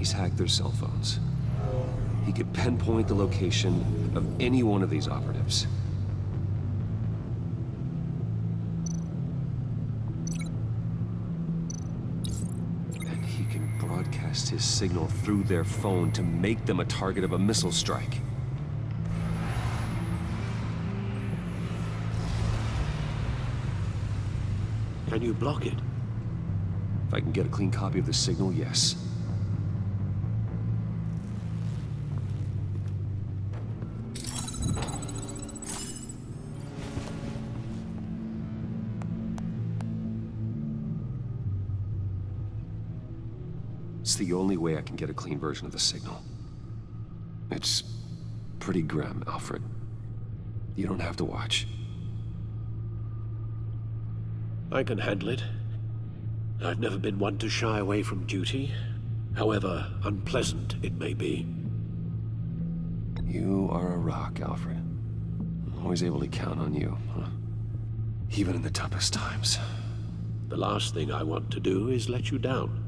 He's hacked their cell phones. He could pinpoint the location of any one of these operatives. And he can broadcast his signal through their phone to make them a target of a missile strike. Can you block it? If I can get a clean copy of the signal, yes. It's the only way I can get a clean version of the signal. It's pretty grim, Alfred. You don't have to watch. I can handle it. I've never been one to shy away from duty, however unpleasant it may be. You are a rock, Alfred. I'm always able to count on you, huh? Even in the toughest times. The last thing I want to do is let you down.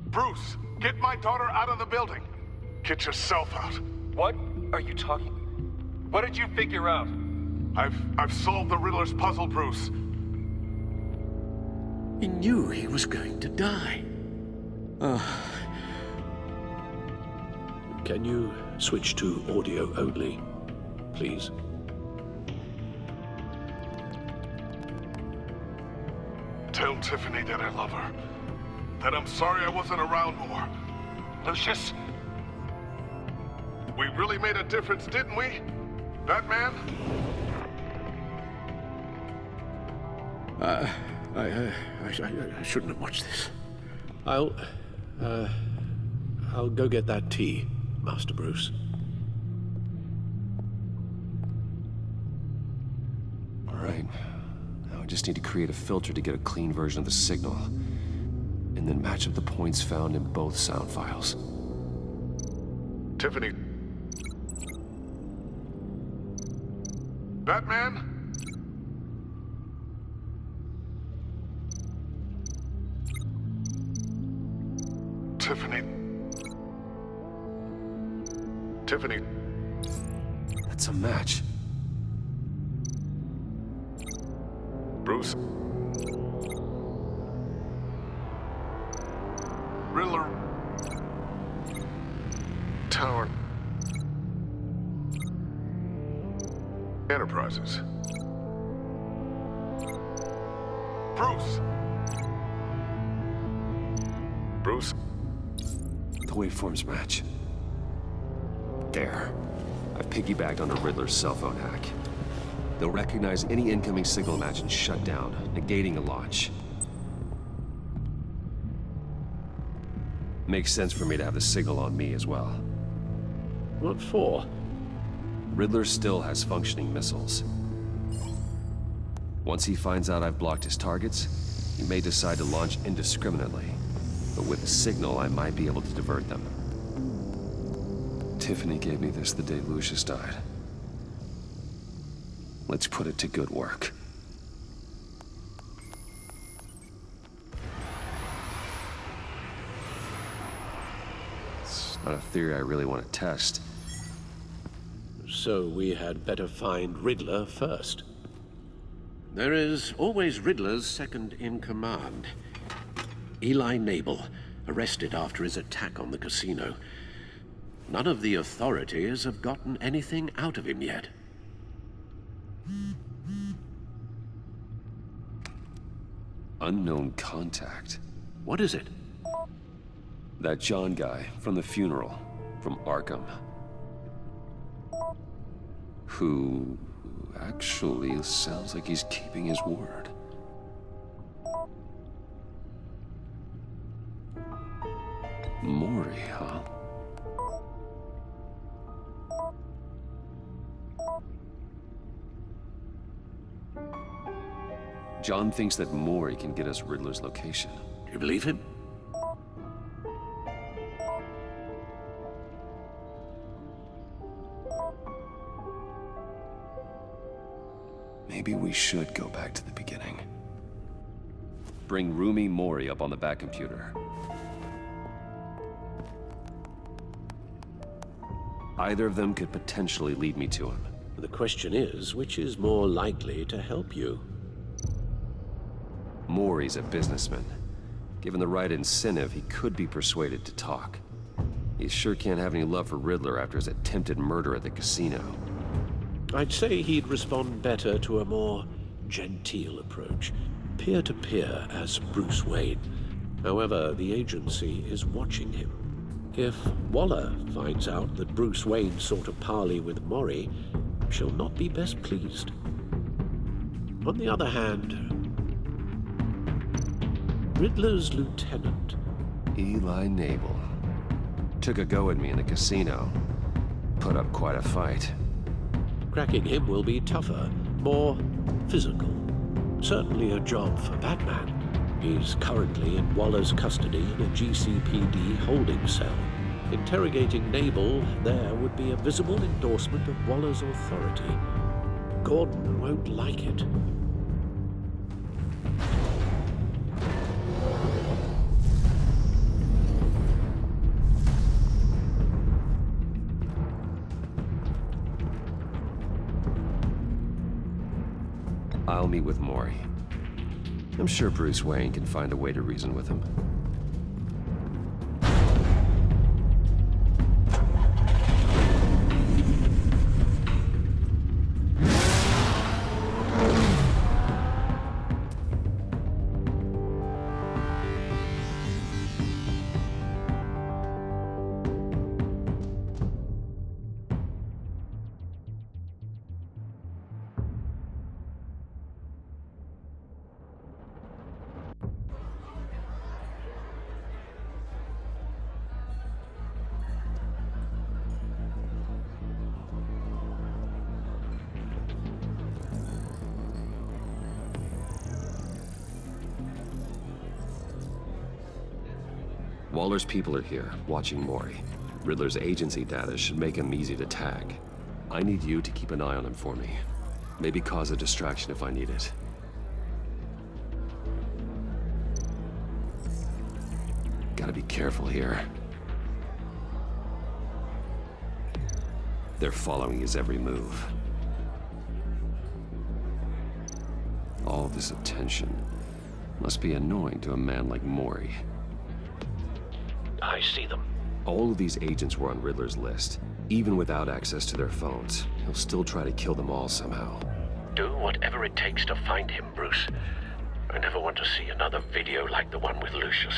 Bruce, get my daughter out of the building. Get yourself out. What are you talking? What did you figure out? I've solved the Riddler's puzzle, Bruce. He knew he was going to die. Can you switch to audio only, please? Tell Tiffany that I love her. That I'm sorry I wasn't around more. Lucius? We really made a difference, didn't we? Batman? I shouldn't have watched this. I'll go get that tea, Master Bruce. All right. Now I just need to create a filter to get a clean version of the signal. And then match up the points found in both sound files. Tiffany. Batman? Tiffany. Tiffany. That's a match. Bruce. Riddler. Tower. Enterprises. Bruce. Bruce. The waveforms match. There. I've piggybacked on a Riddler's cell phone hack. They'll recognize any incoming signal match and shut down, negating a launch. Makes sense for me to have the signal on me as well. What for? Riddler still has functioning missiles. Once he finds out I've blocked his targets, he may decide to launch indiscriminately. But with a signal, I might be able to divert them. Tiffany gave me this the day Lucius died. Let's put it to good work. It's not a theory I really want to test. So we had better find Riddler first. There is always Riddler's second in command. Eli Nabel, arrested after his attack on the casino. None of the authorities have gotten anything out of him yet. Unknown contact. What is it? That John guy from the funeral, from Arkham. Who actually sounds like he's keeping his word. Maury, huh? John thinks that Maury can get us Riddler's location. Do you believe him? Maybe we should go back to the beginning. Bring Rumi Mori up on the back computer. Either of them could potentially lead me to him. The question is, which is more likely to help you? Mori's a businessman. Given the right incentive, he could be persuaded to talk. He sure can't have any love for Riddler after his attempted murder at the casino. I'd say he'd respond better to a more genteel approach, peer-to-peer as Bruce Wayne. However, the agency is watching him. If Waller finds out that Bruce Wayne sought a parley with Mori, she'll not be best pleased. On the other hand, Riddler's lieutenant, Eli Nabel. Took a go at me in the casino. Put up quite a fight. cracking him will be tougher, more physical. Certainly a job for Batman. He's currently in Waller's custody in a GCPD holding cell. Interrogating Nabel there would be a visible endorsement of Waller's authority. Gordon won't like it. I'll meet with Mori. I'm sure Bruce Wayne can find a way to reason with him. Waller's people are here, watching Mori. Riddler's agency data should make him easy to tag. I need you to keep an eye on him for me. Maybe cause a distraction if I need it. Gotta be careful here. They're following his every move. All this attention must be annoying to a man like Mori. I see them. All of these agents were on Riddler's list. Even without access to their phones, he'll still try to kill them all somehow. Do whatever it takes to find him, Bruce. I never want to see another video like the one with Lucius.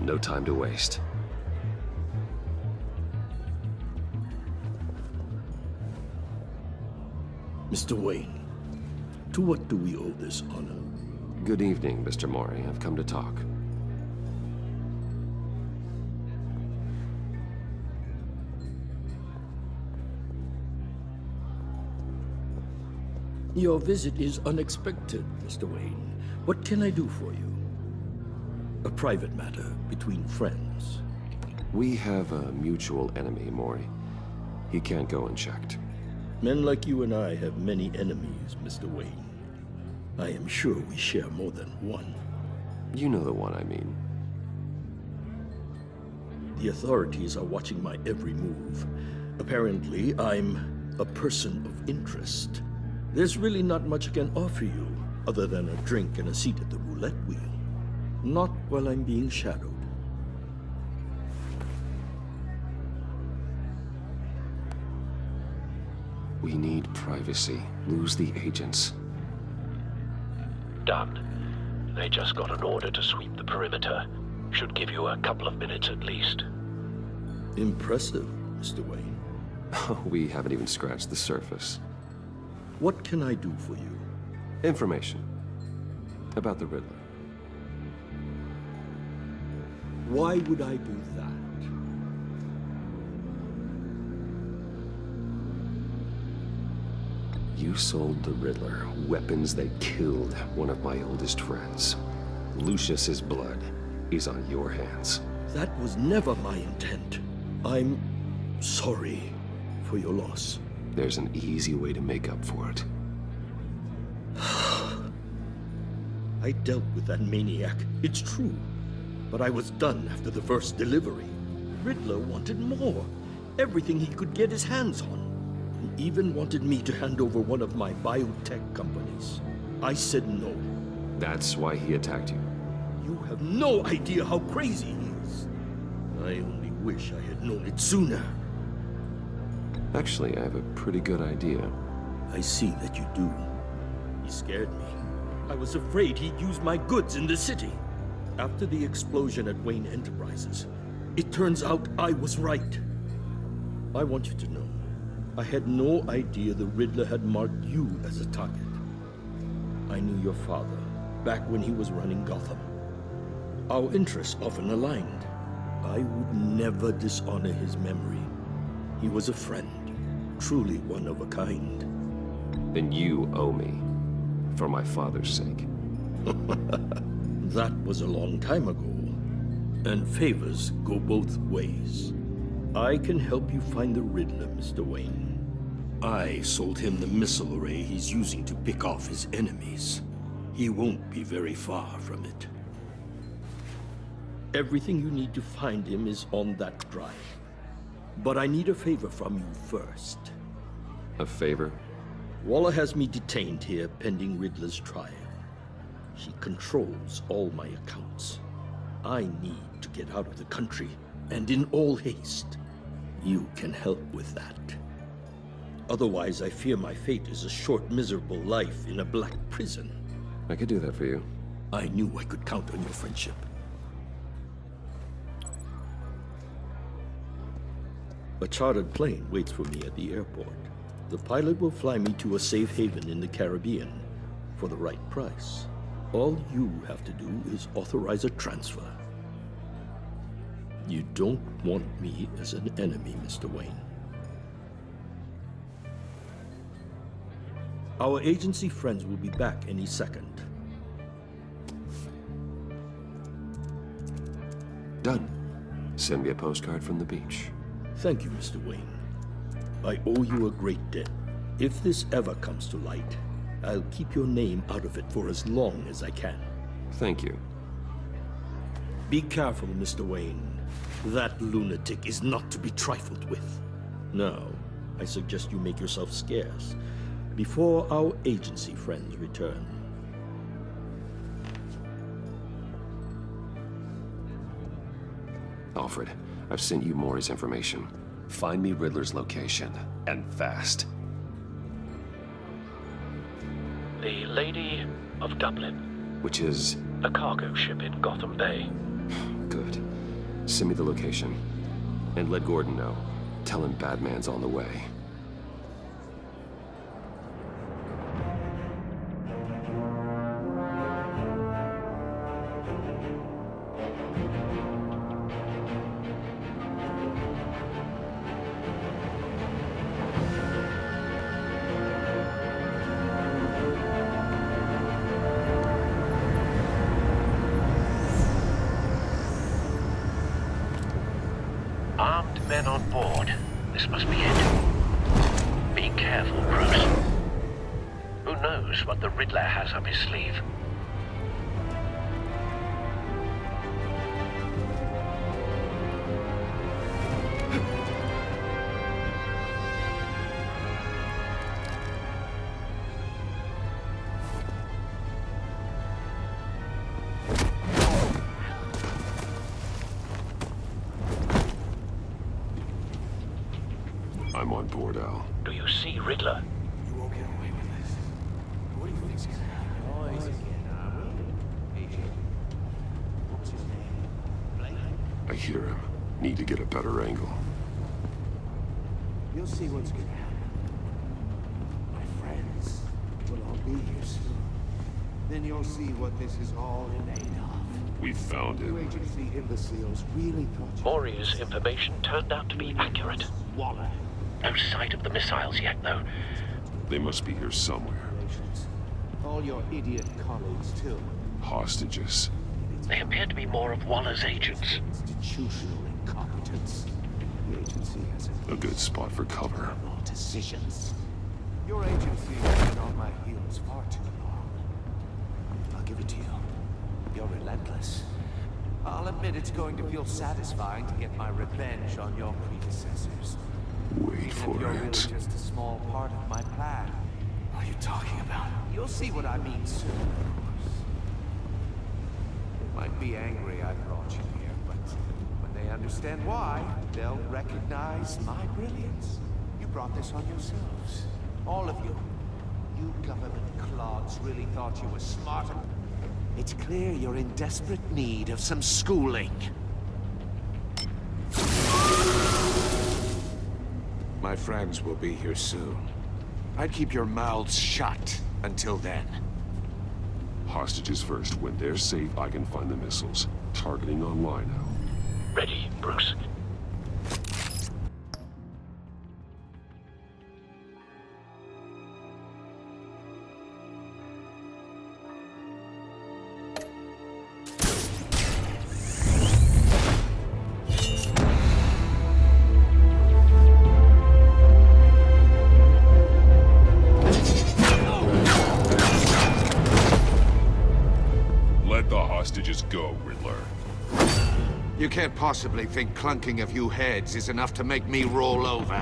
No time to waste. Mr. Wayne, to what do we owe this honor? Good evening, Mr. Mori. I've come to talk. Your visit is unexpected, Mr. Wayne. What can I do for you? A private matter between friends. We have a mutual enemy, Mori. He can't go unchecked. Men like you and I have many enemies, Mr. Wayne. I am sure we share more than one. You know the one I mean. The authorities are watching my every move. Apparently, I'm a person of interest. There's really not much I can offer you, other than a drink and a seat at the roulette wheel. Not while I'm being shadowed. We need privacy. Lose the agents. Done. They just got an order to sweep the perimeter. Should give you a couple of minutes at least. Impressive, Mr. Wayne. We haven't even scratched the surface. What can I do for you? Information. About the Riddler. Why would I do that? You sold the Riddler weapons that killed one of my oldest friends. Lucius's blood is on your hands. That was never my intent. I'm sorry for your loss. There's an easy way to make up for it. I dealt with that maniac, it's true. But I was done after the first delivery. Riddler wanted more. Everything he could get his hands on. He even wanted me to hand over one of my biotech companies. I said no. That's why he attacked you. You have no idea how crazy he is. I only wish I had known it sooner. Actually, I have a pretty good idea. I see that you do. He scared me. I was afraid he'd use my goods in the city. After the explosion at Wayne Enterprises, it turns out I was right. I want you to know, I had no idea the Riddler had marked you as a target. I knew your father back when he was running Gotham. Our interests often aligned. I would never dishonor his memory. He was a friend, truly one of a kind. Then you owe me, for my father's sake. That was a long time ago, and favors go both ways. I can help you find the Riddler, Mr. Wayne. I sold him the missile array he's using to pick off his enemies. He won't be very far from it. Everything you need to find him is on that drive. But I need a favor from you first. A favor? Waller has me detained here pending Riddler's trial. She controls all my accounts. I need to get out of the country, and in all haste. You can help with that. Otherwise, I fear my fate is a short, miserable life in a black prison. I could do that for you. I knew I could count on your friendship. A chartered plane waits for me at the airport. The pilot will fly me to a safe haven in the Caribbean for the right price. All you have to do is authorize a transfer. You don't want me as an enemy, Mr. Wayne. Our agency friends will be back any second. Done. Send me a postcard from the beach. Thank you, Mr. Wayne. I owe you a great debt. If this ever comes to light, I'll keep your name out of it for as long as I can. Thank you. Be careful, Mr. Wayne. That lunatic is not to be trifled with. Now, I suggest you make yourself scarce before our agency friends return. Alfred, I've sent you Maury's information. Find me Riddler's location, and fast. The Lady of Dublin. Which is... A cargo ship in Gotham Bay. good. Send me the location. And let Gordon know. Tell him Batman's on the way. Armed men on board. This must be it. Be careful, Bruce. Who knows what the Riddler has up his sleeve? I'm on board, Al. Do you see Riddler? You won't get away with this. What do you think's gonna happen? What's his name? I hear him. Need to get a better angle. You'll see what's gonna happen. My friends will all be here soon. Then you'll see what this is all made of. We found You him. agency imbeciles really thought you... Maury's information turned out to be accurate. Waller. No sight of the missiles yet, though. They must be here somewhere. All your idiot colleagues, too. Hostages. They appear to be more of Waller's agents. Institutional incompetence. The agency has A good spot for cover. to decisions. Your agency has been on my heels far too long. I'll give it to you. You're relentless. I'll admit it's going to feel satisfying to get my revenge on your predecessors. Wait If for you're really it. just a small part of my plan. What are you talking about? You'll see what I mean soon, of course. They might be angry I brought you here, but when they understand why, they'll recognize my brilliance. You brought this on yourselves. All of you. You government clods really thought you were smarter. It's clear you're in desperate need of some schooling. My friends will be here soon. I'd keep your mouths shut until then. Hostages first. When they're safe, I can find the missiles. Targeting online now. Ready, Bruce. Let the hostages go, Riddler. You can't possibly think clunking a few heads is enough to make me roll over.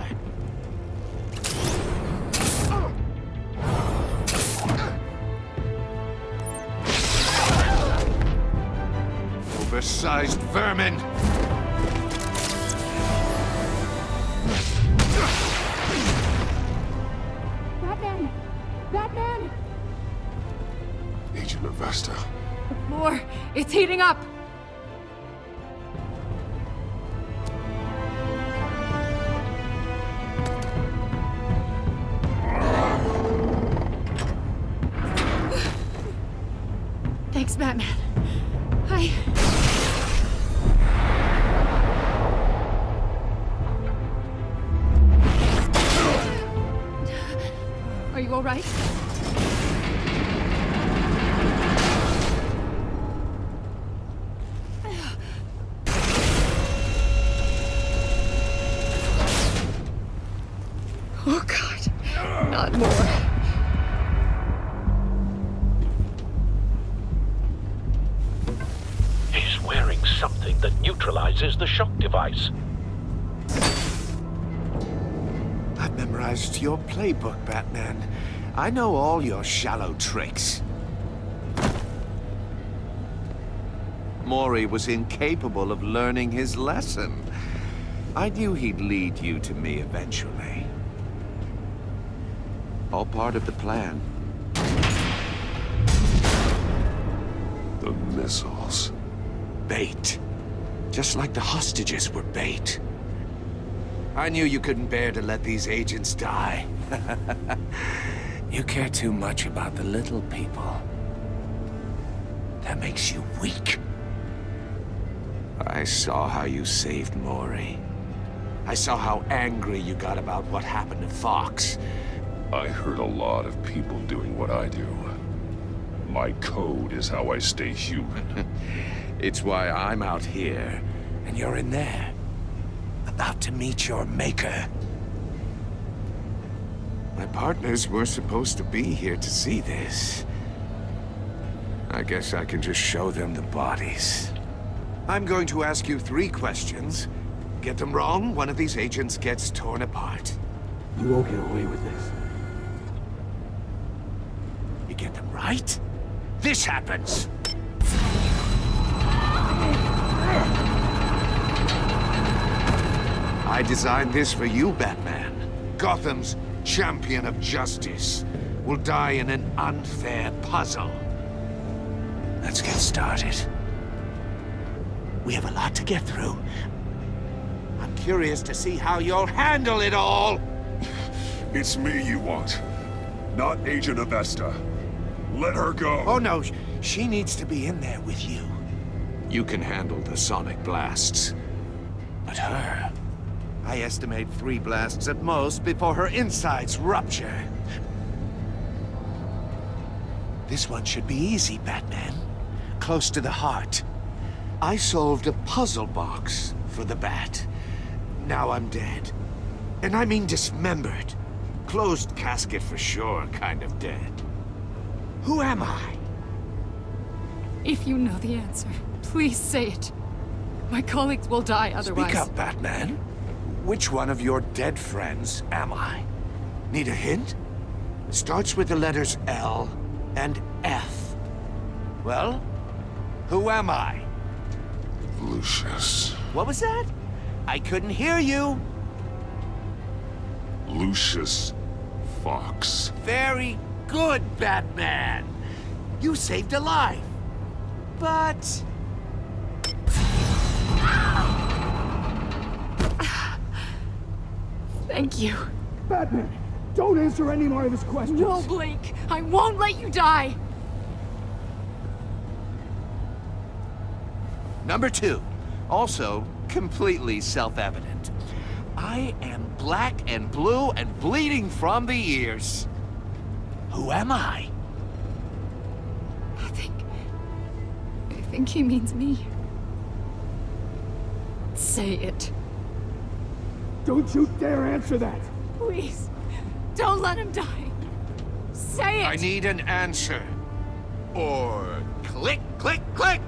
Oversized vermin! Batman! Batman! Agent Avesta. The floor, it's heating up! Thanks, Batman. Are you all right? Oh, God. Not more. He's wearing something that neutralizes the shock device. I've memorized your playbook, Batman. I know all your shallow tricks. Mori was incapable of learning his lesson. I knew he'd lead you to me eventually. All part of the plan. The missiles. Bait. Just like the hostages were bait. I knew you couldn't bear to let these agents die. You care too much about the little people. That makes you weak. I saw how you saved Mori. I saw how angry you got about what happened to Fox. I hurt a lot of people doing what I do. My code is how I stay human. It's why I'm out here, and you're in there. About to meet your maker. My partners were supposed to be here to see this. I guess I can just show them the bodies. I'm going to ask you 3 questions. Get them wrong, one of these agents gets torn apart. You won't get away with this. You get them right, this happens. I designed this for you, Batman. Gotham's champion of justice will die in an unfair puzzle. Let's get started. We have a lot to get through. I'm curious to see how you'll handle it all. It's me you want, not Agent Avesta. Let her go. Oh no, she needs to be in there with you. You can handle the sonic blasts. But her... I estimate 3 blasts at most before her insides rupture. This one should be easy, Batman. Close to the heart. I solved a puzzle box for the Bat. Now I'm dead. And I mean dismembered. Closed casket for sure, kind of dead. Who am I? If you know the answer, please say it. My colleagues will die otherwise. Speak up, Batman. Which one of your dead friends am I? Need a hint? Starts with the letters L and F. Well, who am I? Lucius. What was that? I couldn't hear you. Lucius Fox. Very good, Batman. You saved a life. But... Thank you. Batman, don't answer any more of his questions. No, Blake. I won't let you die. Number 2. Also, completely self-evident. I am black and blue and bleeding from the ears. Who am I? I think he means me. Say it. Don't you dare answer that. Please. Don't let him die. Say it. I need an answer. Or click, click, click!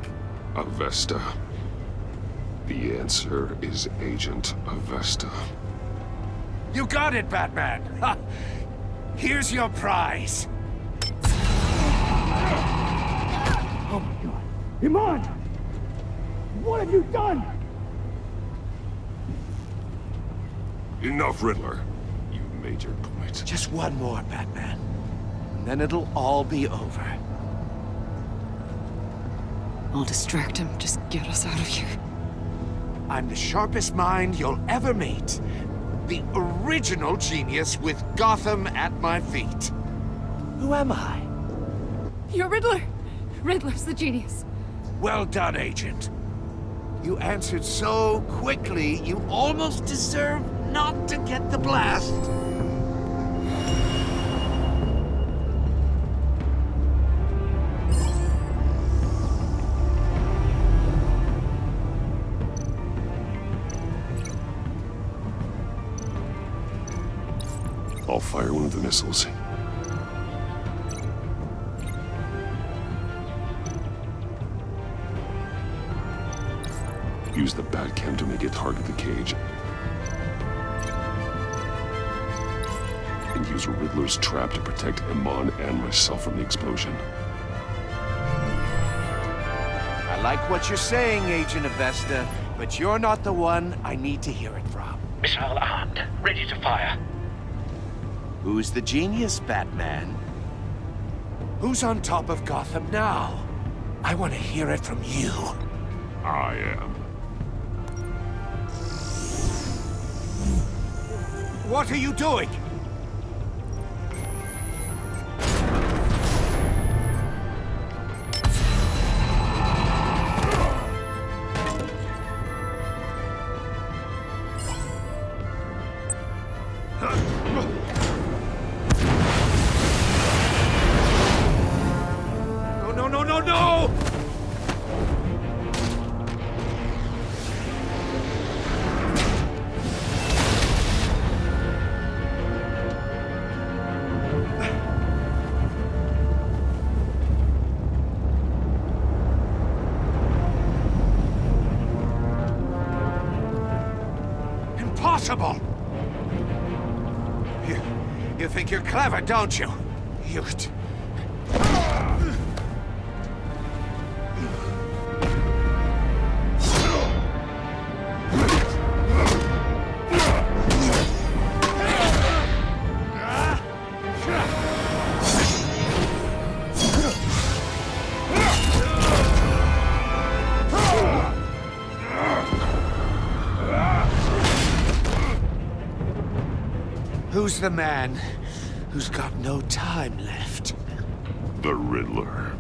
Avesta. The answer is Agent Avesta. You got it, Batman! Ha. Here's your prize. Oh my God. Iman! What have you done? Enough, Riddler. You made your point. Just one more, Batman. And then it'll all be over. I'll distract him. Just get us out of here. I'm the sharpest mind you'll ever meet. The original genius with Gotham at my feet. Who am I? You're Riddler. Riddler's the genius. Well done, Agent. You answered so quickly, you almost deserve not to get the blast. I'll fire one of the missiles. Use the Batcam to make it target the cage. And use Riddler's trap to protect Iman and myself from the explosion. I like what you're saying, Agent Avesta, but you're not the one I need to hear it from. Missile armed, ready to fire. Who's the genius, Batman? Who's on top of Gotham now? I want to hear it from you. I am. What are you doing? No, no, no, no, no! Impossible! You think you're clever, don't you? Who's the man who's got no time left? The Riddler.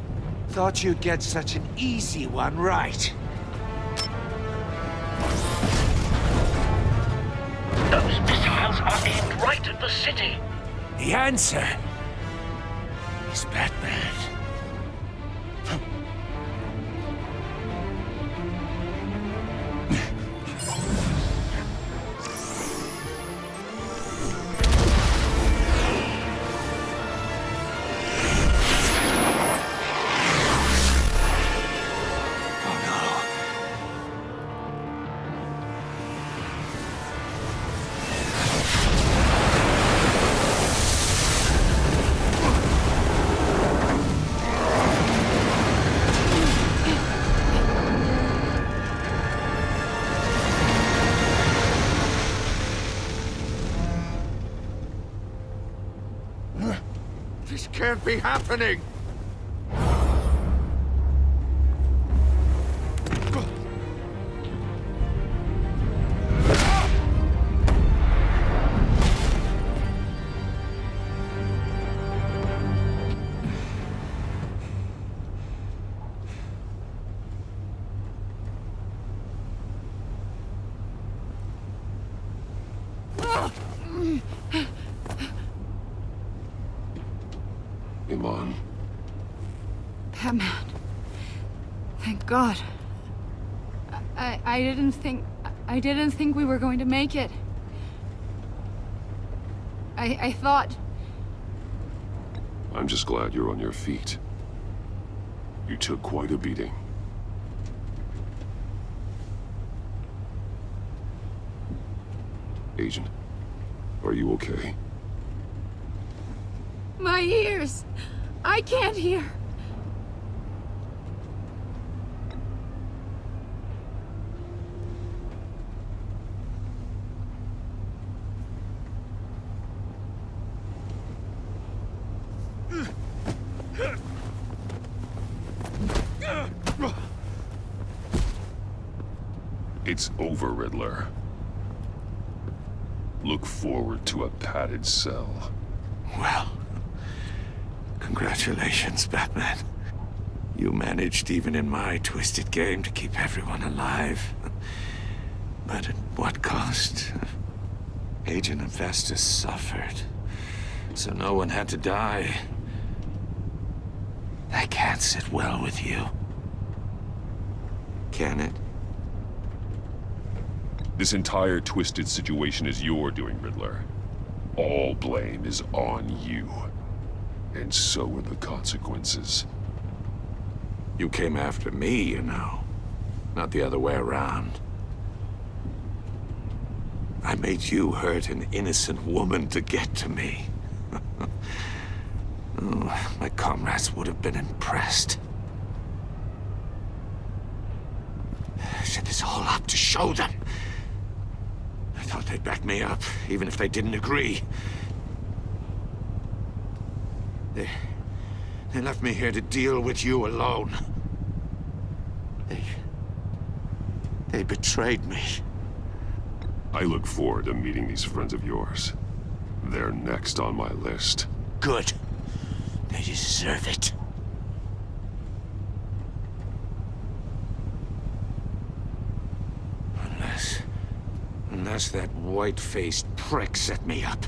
Thought you'd get such an easy one right. Those missiles are aimed right at the city. The answer is Batman. can't be happening! Iman. Batman. Thank God. I didn't think we were going to make it. I thought... I'm just glad you're on your feet. You took quite a beating. Agent, are you okay? My ears! I can't hear! It's over, Riddler. Look forward to a padded cell. Well, congratulations, Batman. You managed, even in my twisted game, to keep everyone alive. But at what cost? Agent Avestus suffered, so no one had to die. That can't sit well with you. Can it? This entire twisted situation is your doing, Riddler. All blame is on you. And so are the consequences. You came after me, you know. Not the other way around. I made you hurt an innocent woman to get to me. Oh, my comrades would have been impressed. I set this all up to show them. I thought they'd back me up, even if they didn't agree. They left me here to deal with you alone. They betrayed me. I look forward to meeting these friends of yours. They're next on my list. Good. They deserve it. Unless that white-faced prick set me up.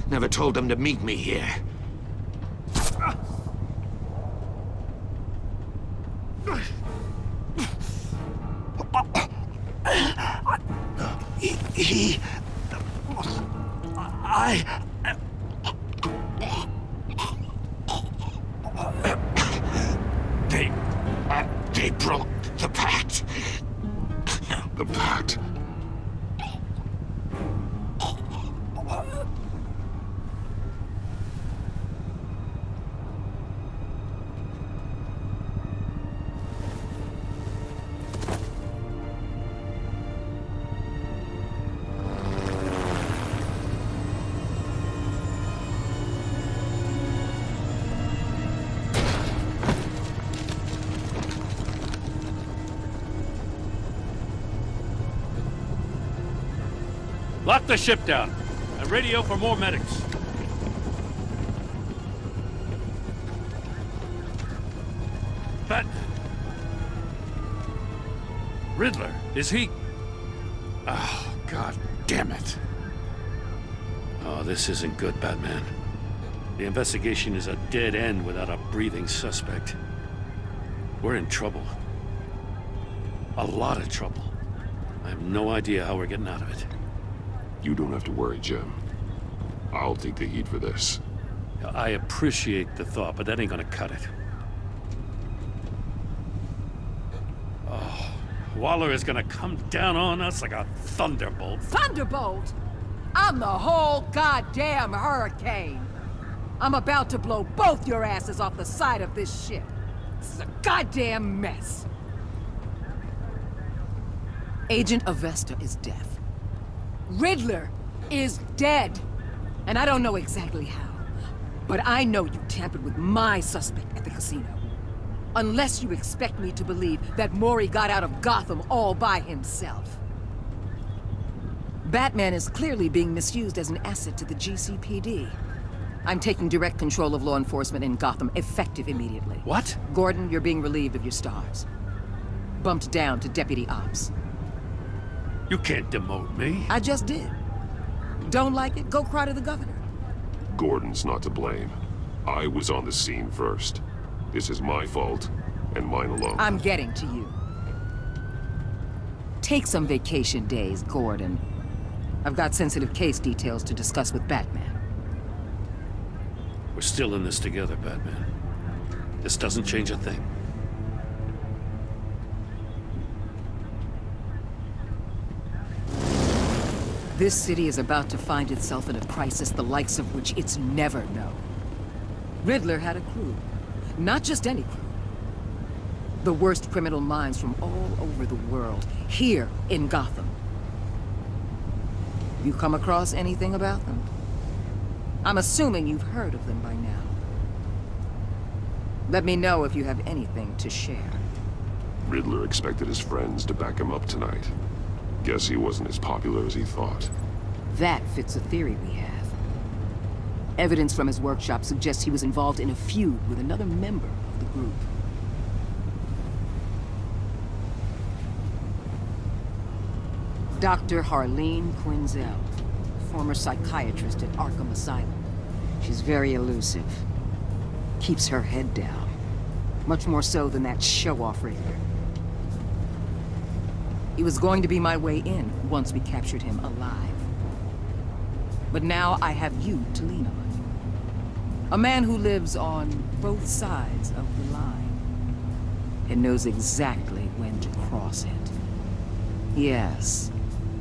Never told them to meet me here. They broke the pact. The pact? Lock the ship down. And radio for more medics. But... Riddler, is he... Oh, God damn it. Oh, this isn't good, Batman. The investigation is a dead end without a breathing suspect. We're in trouble. A lot of trouble. I have no idea how we're getting out of it. You don't have to worry, Jim. I'll take the heat for this. I appreciate the thought, but that ain't gonna cut it. Oh, Waller is gonna come down on us like a thunderbolt. Thunderbolt? I'm the whole goddamn hurricane. I'm about to blow both your asses off the side of this ship. This is a goddamn mess. Agent Avesta is dead. Riddler is dead. And I don't know exactly how. But I know you tampered with my suspect at the casino. Unless you expect me to believe that Mori got out of Gotham all by himself. Batman is clearly being misused as an asset to the GCPD. I'm taking direct control of law enforcement in Gotham, effective immediately. What? Gordon, you're being relieved of your stars. Bumped down to Deputy Ops. You can't demote me. I just did. Don't like it? Go cry to the governor. Gordon's not to blame. I was on the scene first. This is my fault, and mine alone. I'm getting to you. Take some vacation days, Gordon. I've got sensitive case details to discuss with Batman. We're still in this together, Batman. This doesn't change a thing. This city is about to find itself in a crisis the likes of which it's never known. Riddler had a crew. Not just any crew. The worst criminal minds from all over the world, here in Gotham. You come across anything about them? I'm assuming you've heard of them by now. Let me know if you have anything to share. Riddler expected his friends to back him up tonight. Guess he wasn't as popular as he thought. That fits a theory we have. Evidence from his workshop suggests he was involved in a feud with another member of the group. Dr. Harleen Quinzel, former psychiatrist at Arkham Asylum. She's very elusive. Keeps her head down. Much more so than that show-off Riddler. He was going to be my way in once we captured him alive. But now I have you to lean on. A man who lives on both sides of the line and knows exactly when to cross it. Yes,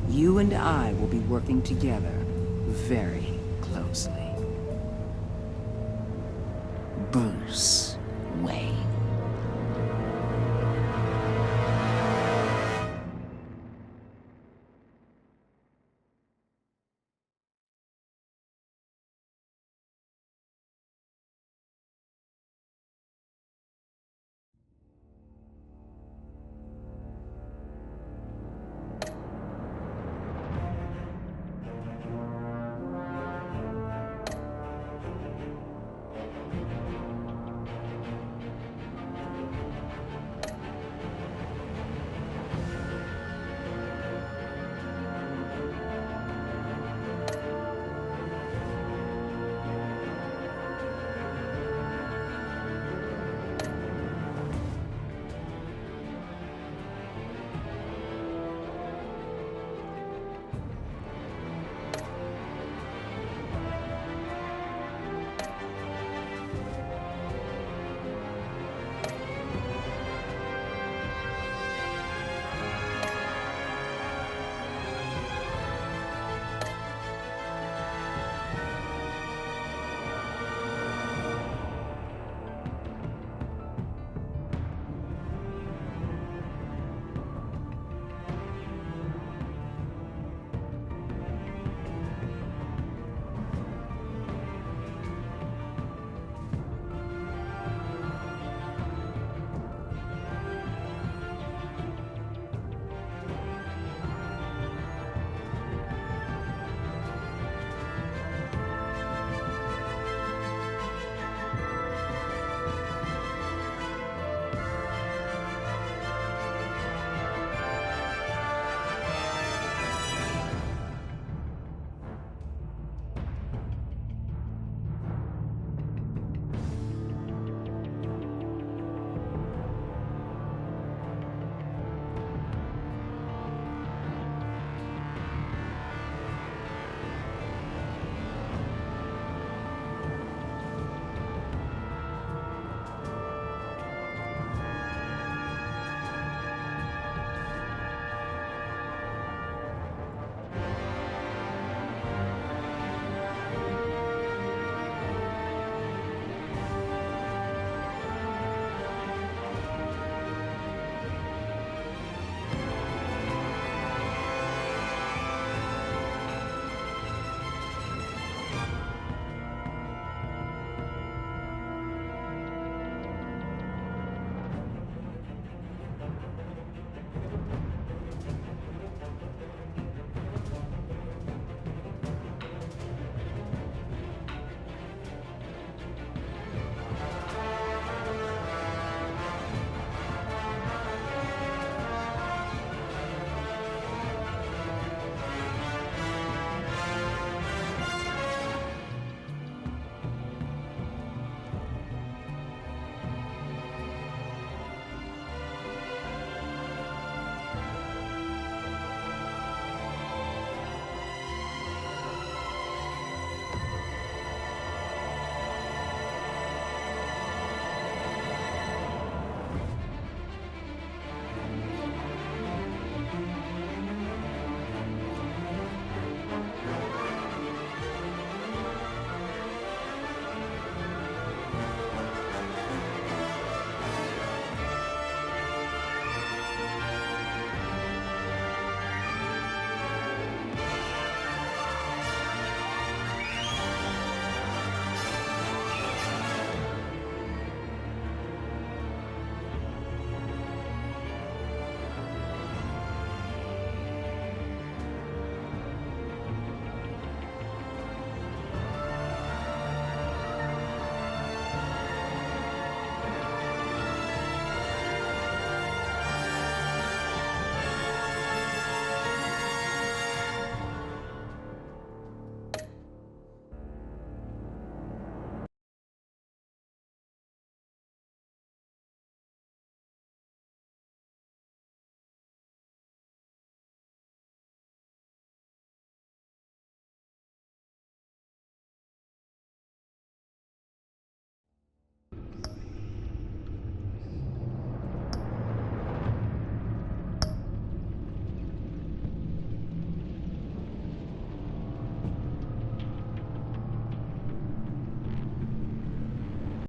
you and I will be working together very closely. Bruce Wayne.